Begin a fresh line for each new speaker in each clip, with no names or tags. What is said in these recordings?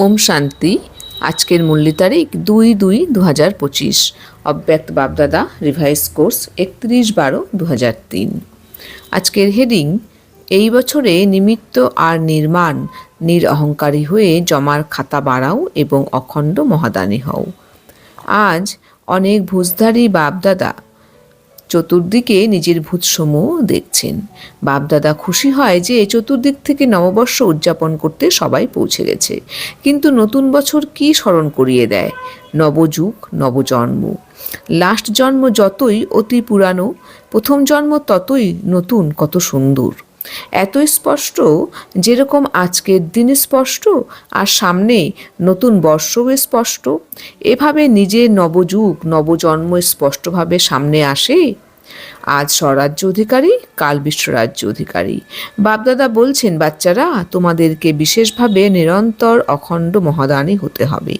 ওম শান্তি। আজকের মূল্য তারিখ 2/2/2025। অব্যক্ত বাপদাদা রিভাইজ কোর্স 31/12/2003। আজকের হেডিং, এই বছরে নিমিত্ত আর নির্মাণ নিরঅহংকারী হয়ে জমার খাতা বাড়াও এবং অখণ্ড মহাদানী হও। আজ অনেক ভুজধারী বাপদাদা চতুর্দিকে নিজের ভূতসমূহ দেখছেন। বাপদাদা খুশি হয় যে চতুর্দিক থেকে নববর্ষ উদযাপন করতে সবাই পৌঁছে গেছে, কিন্তু নতুন বছর কি স্মরণ করিয়ে দেয়? নবযুগ, নবজন্ম। লাস্ট জন্ম যতই অতি পুরানো, প্রথম জন্ম ততই নতুন, কত সুন্দর। এতই স্পষ্ট, যেরকম আজকের দিন স্পষ্ট আর সামনে নতুন বর্ষও স্পষ্ট। এভাবে নিজের নবযুগ, নবজন্ম স্পষ্টভাবে সামনে আসে। আজ স্বরাজ্য অধিকারী, কাল বিশ্বরাজ্য অধিকারী। বাপদাদা বলছেন, বাচ্চারা, তোমাদেরকে বিশেষভাবে নিরন্তর অখণ্ড মহাদানী হতে হবে।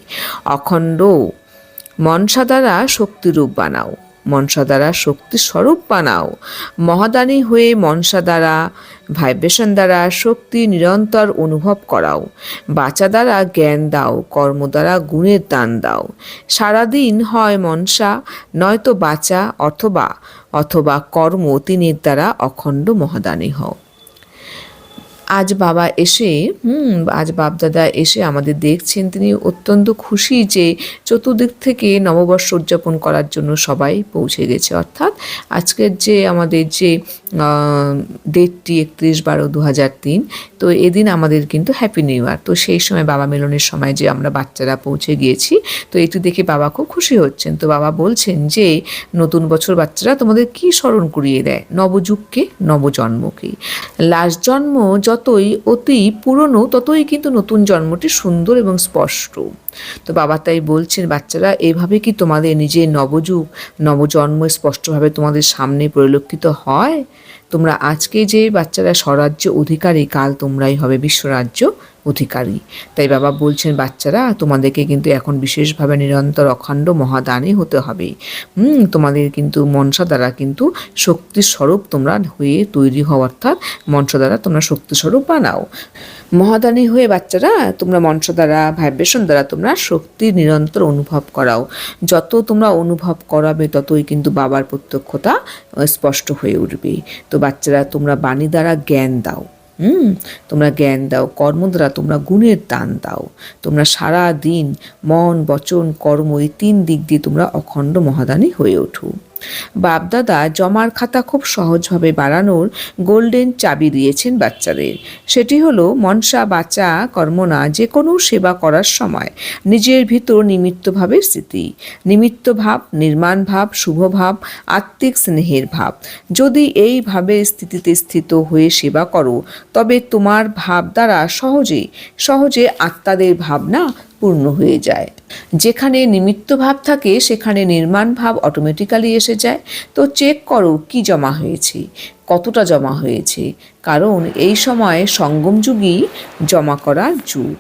অখণ্ড মনসা দ্বারা শক্তিরূপ বানাও, মনসা দ্বারা শক্তি স্বরূপ বানাও। মহাদানী হয়ে মনসা দ্বারা, ভাইব্রেশন দ্বারা শক্তি নিরন্তর অনুভব করাও। বাচা দ্বারা জ্ঞান দাও, কর্ম দ্বারা গুণের দান দাও। সারাদিন হয় মনসা, নয়তো বাচা অথবা কর্ম তিনের দ্বারা অখণ্ড মহাদানী হও। আজ বাপদাদা এসে আমাদের দেখছেন। তিনি অত্যন্ত খুশি যে চতুর্দিক থেকে নববর্ষ উদযাপন করার জন্য সবাই পৌঁছে গেছে। অর্থাৎ আজকের যে আমাদের যে ডেটটি 31/12/2003, তো এদিন আমাদের কিন্তু হ্যাপি নিউ ইয়ার। তো সেই সময় বাবা মিলনের সময় যে আমরা বাচ্চারা পৌঁছে গিয়েছি, তো এটি দেখে বাবা খুব খুশি হচ্ছেন। তো বাবা বলছেন যে নতুন বছর বাচ্চারা তোমাদের কি স্মরণ করিয়ে দেয়? নবযুগকে, নবজন্মকে। লাস্ট জন্ম যতই অতি পুরনো, ততই কিন্তু নতুন জন্মটি সুন্দর এবং স্পষ্ট। তো বাবা তাই বলছেন, বাচ্চারা, এইভাবে কি তোমাদের নিজের নবযুগ, নবজন্ম স্পষ্টভাবে তোমাদের সামনে পরিলক্ষিত হয়? তোমরা আজকে যে বাচ্চারা স্বরাজ্য অধিকারী, কাল তোমরাই হবে বিশ্বরাজ্য অধিকারী। তাই বাবা বলছেন, বাচ্চারা, তোমাদেরকে কিন্তু এখন বিশেষভাবে নিরন্তর অখণ্ড মহাদানী হতে হবে। তোমাদের কিন্তু মনসা দ্বারা কিন্তু শক্তিস্বরূপ তোমরা হয়ে তৈরি হও, অর্থাৎ মনসা দ্বারা তোমরা শক্তিস্বরূপ বানাও। মহাদানী হয়ে বাচ্চারা তোমরা মনসা দ্বারা, ভাইব্রেশন দ্বারা তোমরা শক্তি নিরন্তর অনুভব করাও। যত তোমরা অনুভব করাবে ততই কিন্তু বাবার প্রত্যক্ষতা স্পষ্ট হয়ে উঠবে। তো বাচ্চারা, তোমরা বাণী দ্বারা জ্ঞান দাও, তোমরা জ্ঞান দাও। কর্ম দ্বারা তোমরা গুণের দান দাও। তোমরা সারা দিন মন, বচন, কর্ম, এই 3 দিক দিয়ে তোমরা অখণ্ড মহাদানী হয়ে ওঠো। বাপদাদা জমার খাতা খুব সহজভাবে বাড়ানোর গোল্ডেন চাবি দিয়েছেন বাচ্চাদের। সেটি হলো মনসা, বাচা, কর্মনা যে কোনো সেবা করার সময় নিজের ভিতর নিমিত্তভাবের স্থিতি। নিমিত্ত ভাব, নির্মাণ ভাব, শুভ ভাব, আত্মিক স্নেহের ভাব। যদি এই ভাবে স্থিতিতে স্থিত হয়ে সেবা করো, তবে তোমার ভাব দ্বারা সহজে আত্মাদের ভাবনা পূর্ণ হয়ে যায়। যেখানে নিমিত্ত ভাব থাকে সেখানে নির্মাণ ভাব অটোমেটিক্যালি এসে যায়। তো চেক করো কি জমা হয়েছে, কতটা জমা হয়েছে, কারণ এই সময় সঙ্গম যুগই জমা করার যুগ।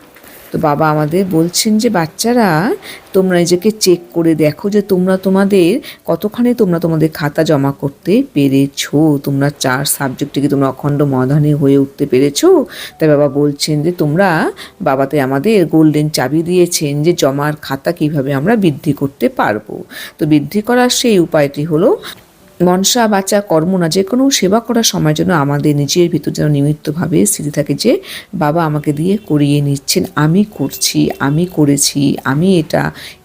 তো বাবা আমাদের বলছেন যে, বাচ্চারা, তোমরা নিজেকে চেক করে দেখো যে কতখানি তোমরা তোমাদের খাতা জমা করতে পেরেছো। তোমরা 4 সাবজেক্টে কি তোমরা অখণ্ড মহাদানী হয়ে উঠতে পেরেছো? তাই বাবা বলছেন যে বাবাতে আমাদের গোল্ডেন চাবি দিয়েছেন যে জমার খাতা কিভাবে আমরা বৃদ্ধি করতে পারবো। তো বৃদ্ধি করার সেই উপায়টি হলো মনসা, বাচা, কর্মনা যে কোনো সেবা করার সময় যেন আমাদের নিজের ভিতর যেন নিমিত্তভাবে স্থিতি থাকে যে বাবা আমাকে দিয়ে করিয়ে নিচ্ছেন, আমি করছি, আমি করেছি, আমি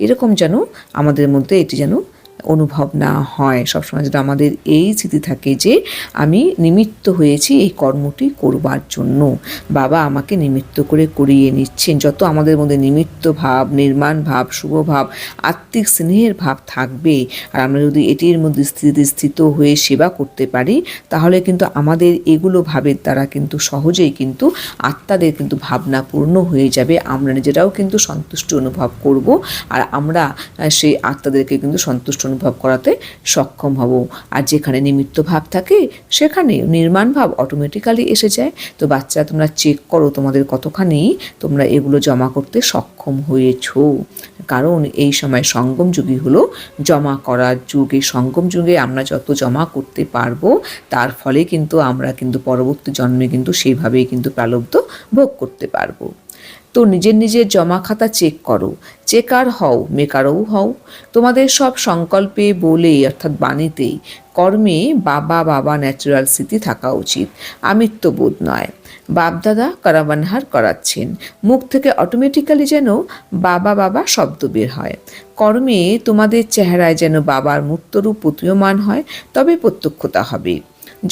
এরকম যেন আমাদের মধ্যে এটি যেন অনুভব না হয়। সবসময় যেটা আমাদের এই স্মৃতি থাকে যে আমি নিমিত্ত হয়েছি এই কর্মটি করবার জন্য, বাবা আমাকে নিমিত্ত করে করিয়ে নিচ্ছেন। যত আমাদের মধ্যে নিমিত্ত ভাব, নির্মাণ ভাব, শুভ ভাব, আত্মিক স্নেহের ভাব থাকবে, আর আমরা যদি এটির মধ্যে স্থিত হয়ে সেবা করতে পারি, তাহলে কিন্তু আমাদের এগুলো ভাবের দ্বারা কিন্তু সহজেই কিন্তু আত্মাদের কিন্তু ভাবনা পূর্ণ হয়ে যাবে। আমরা নিজেরাও কিন্তু সন্তুষ্ট অনুভব করব, আর আমরা সেই আত্মাদেরকে কিন্তু সন্তুষ্ট অনুভব করাতে সক্ষম হব। আর যেখানে নিমিত্ত ভাব থাকে সেখানে নির্মাণ ভাব অটোমেটিক্যালি এসে যায়। তো বাচ্চারা, তোমরা চেক করো তোমাদের কতখানি তোমরা এগুলো জমা করতে সক্ষম হয়েছো, কারণ এই সময় সঙ্গম যুগই হলো জমা করার যুগ। এই সঙ্গম যুগে আমরা যত জমা করতে পারবো, তার ফলে কিন্তু আমরা কিন্তু পরবর্তী জন্মে কিন্তু সেইভাবেই কিন্তু প্রালব্ধ ভোগ করতে পারবো। তো নিজের নিজের জমা খাতা চেক করো, চেকার হও মেকারও হও। তোমাদের সব সংকল্পে বলে অর্থাৎ বাণীতেই কর্মে বাবা বাবা ন্যাচারাল স্মৃতি থাকা উচিত, আমিত্ববোধ নয়। বাপদাদা কারাবানহার করাচ্ছেন, মুখ থেকে অটোমেটিক্যালি যেন বাবা বাবা শব্দ বের হয়। কর্মে তোমাদের চেহারায় যেন বাবার মূর্তরূপ প্রতীয়মান হয়, তবে প্রত্যক্ষতা হবে।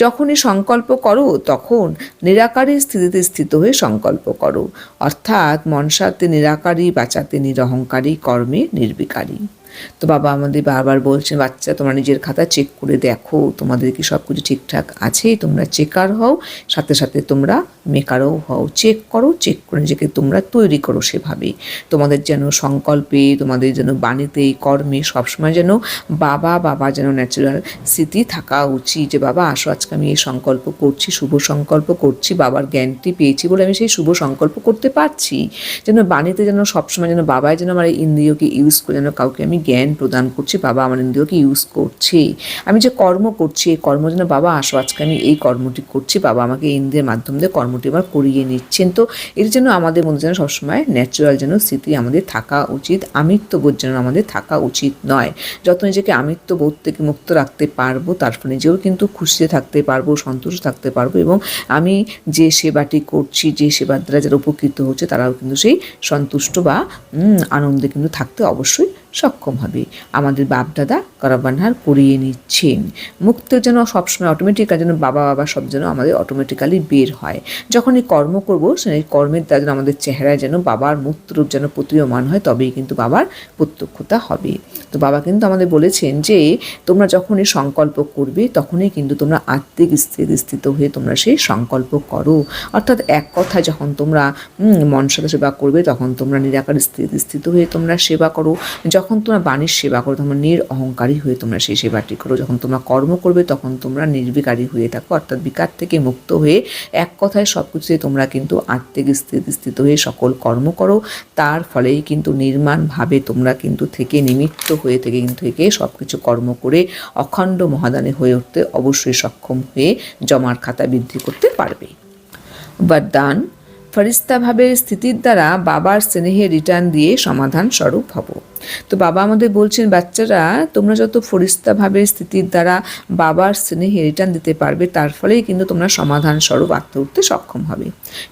যখনই সংকল্প করো তখন নিরাকারী স্থিতিতে স্থিত হয়ে সংকল্প করো, অর্থাৎ মনসাতে নিরাকারী, বাঁচাতে নিরহংকারী, কর্মে নির্বিকারী। তো বাবা আমাদের বারবার বলছেন, বাচ্চা তোমরা নিজের খাতা চেক করে দেখো তোমাদের কি সব কিছু ঠিকঠাক আছে, তোমরা চেকার হও, সাথে সাথে তোমরা মেকারও হও। চেক করো, চেক করে নিজেকে তোমরা তৈরি করো সেভাবেই। তোমাদের যেন সংকল্পে, তোমাদের যেন বাণীতে, কর্মে সবসময় যেন বাবা বাবা যেন ন্যাচারাল স্মৃতি থাকা উচিত, যে বাবা আসো আজকে আমি এই সংকল্প করছি, শুভ সংকল্প করছি, বাবার জ্ঞানটি পেয়েছি বলে আমি সেই শুভ সংকল্প করতে পারছি। যেন বাণীতে যেন সবসময় যেন বাবাই যেন আমার এই ইন্দ্রিয়কে ইউজ করে যেন কাউকে আমি জ্ঞান প্রদান করছি, বাবা আমার ইন্দ্রিয়কে ইউজ করছে। আমি যে কর্ম করছি এই কর্ম যেন বাবা আসো আজকে আমি এই কর্মটি করছি, বাবা আমাকে এই ইন্দ্রিয়ের মাধ্যম দিয়ে কর্মটি আবার করিয়ে নিচ্ছেন। তো এর জন্য আমাদের মধ্যে যেন সবসময় ন্যাচারাল যেন স্মৃতি আমাদের থাকা উচিত, আমিত্ববোধ যেন আমাদের থাকা উচিত নয়। যত নিজেকে আমিত্ববোধ থেকে মুক্ত রাখতে পারবো তার ফলে নিজেও কিন্তু খুশিতে থাকতে পারবো, সন্তুষ্ট থাকতে পারবো, এবং আমি যে সেবাটি করছি, যে সেবার দ্বারা যারা উপকৃত হচ্ছে তারাও কিন্তু সেই সন্তুষ্ট বা আনন্দে কিন্তু থাকতে অবশ্যই সক্ষম হবে। আমাদের বাপদাদা কারাবানহার করিয়ে নিচ্ছেন। মুক্ত যেন সবসময় অটোমেটিক্যালি যেন বাবা বাবা সব যেন আমাদের অটোমেটিক্যালি বের হয়। যখন এই কর্ম করবো সেই কর্মের দ্বারা যেন আমাদের চেহারায় যেন বাবার মূর্তরূপ যেন প্রতীয়মান হয়, তবেই কিন্তু বাবার প্রত্যক্ষতা হবে। তো বাবা কিন্তু আমাদের বলেছেন যে তোমরা যখনই সংকল্প করবে তখনই কিন্তু তোমরা আত্মিক স্থিত হয়ে তোমরা সেই সংকল্প করো। অর্থাৎ এক কথায় যখন তোমরা মনসাতে সেবা করবে তখন তোমরা নিরাকার স্থিত হয়ে তোমরা সেবা করো। যখন তোমরা বাণীর সেবা করো তোমরা অহংকারী হয়ে তোমরা সেই সেবাটি করো। যখন তোমরা কর্ম করবে তখন তোমরা নির্বিকারী হয়ে থাকো, অর্থাৎ বিকার থেকে মুক্ত হয়ে এক কথায় সব কিছুতে তোমরা কিন্তু আত্মিক স্থিত হয়ে সকল কর্ম করো। তার ফলেই কিন্তু নির্মাণভাবে তোমরা কিন্তু থেকে নিমিত্ত হয়ে থেকে সব কিছু কর্ম করে অখণ্ড মহাদানে হয়ে উঠতে অবশ্যই সক্ষম হয়ে জমার খাতা বৃদ্ধি করতে পারবে। বরদান, ফরিস্তা ভাবের স্থিতির দ্বারা বাবার স্নেহে রিটার্ন দিয়ে সমাধান স্বরূপ হব। তো বাবা আমাদের বলছেন, বাচ্চারা তোমরা যত ফরিস্তা ভাবের স্থিতির দ্বারা বাবার স্নেহে রিটার্ন দিতে পারবে তার ফলেই কিন্তু তোমরা সমাধান স্বরূপ আত্মে উঠতে সক্ষম হবে।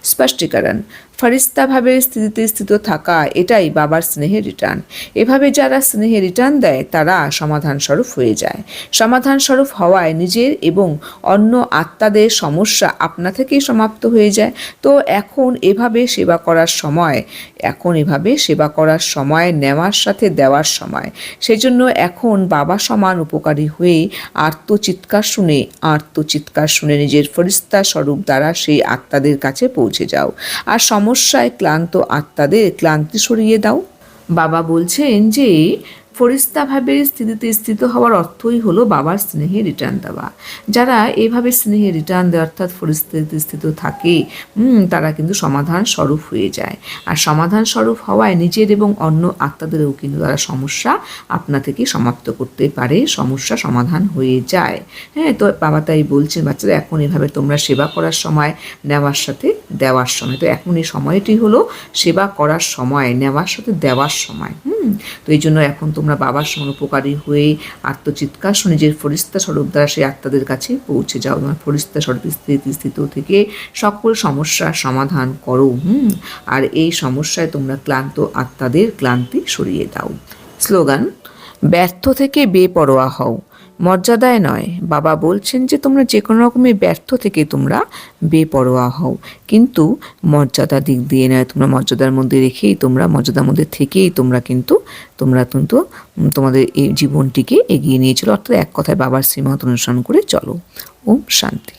স্পষ্টীকরণ, ফরিস্তা ভাবের স্থিতিতে স্থিত থাকা এটাই বাবার স্নেহে রিটার্ন। এভাবে যারা স্নেহে রিটার্ন দেয় তারা সমাধান স্বরূপ হয়ে যায়। সমাধান স্বরূপ হওয়ায় নিজের এবং অন্য আত্মাদের সমস্যা আপনা থেকেই সমাপ্ত হয়ে যায়। তো এখন এভাবে সেবা করার সময় নেওয়ার সাথে দেওয়ার সময়, সেই জন্য এখন বাবা সমান উপকারী হয়ে আর্তচিৎকার শুনে নিজের ফরিস্তা স্বরূপ দ্বারা সেই আত্মাদের কাছে পৌঁছে যাও, আর সমস্যায় ক্লান্ত আত্মাদের ক্লান্তি সরিয়ে দাও। বাবা বলছেন যে ফরিস্তা ভাবের স্থিতিতে স্থিত হওয়ার অর্থই হলো বাবার স্নেহে রিটার্ন দেওয়া। যারা এভাবে স্নেহে রিটার্ন দেয় অর্থাৎ ফরিস্তাতে স্থিত থাকে তারা কিন্তু সমাধান স্বরূপ হয়ে যায়। আর সমাধান স্বরূপ হওয়ায় নিজের এবং অন্য আত্মাদেরও কিন্তু তারা সমস্যা আপনা থেকে সমাপ্ত করতে পারে, সমস্যা সমাধান হয়ে যায়। হ্যাঁ, তো বাবা তাই বলছেন, বাচ্চারা এখন এভাবে তোমরা সেবা করার সময় নেওয়ার সাথে দেওয়ার সময়, তো এখন এই সময়টি হলো সেবা করার সময়, নেওয়ার সাথে দেওয়ার সময়। তো এই জন্য এখন তোমরা বাবার সমান উপকারী হয়ে আত্মচিৎকার শুনে নিজের ফরিস্তা স্বরূপ দ্বারা সেই আত্মাদের কাছে পৌঁছে যাও। তোমার ফরিস্তা স্বরূপ স্থিত থেকে সকল সমস্যার সমাধান করো, আর এই সমস্যায় তোমরা ক্লান্ত আত্মাদের ক্লান্তি সরিয়ে দাও। স্লোগান, ব্যর্থ থেকে বেপরোয়া হও, মর্যাদায় নয়। বাবা বলছেন যে তোমরা যে কোনো রকমের ব্যর্থ থেকে তোমরা বেপরোয়া হও, কিন্তু মর্যাদা দিক দিয়ে নয়, তোমরা মর্যাদার মধ্যে রেখেই মর্যাদার মধ্যে থেকেই তোমরা কিন্তু তোমাদের এই জীবনটিকে এগিয়ে নিয়ে চলো, অর্থাৎ এক কথায় বাবার শ্রীমত অনুসরণ করে চলো। ওম শান্তি।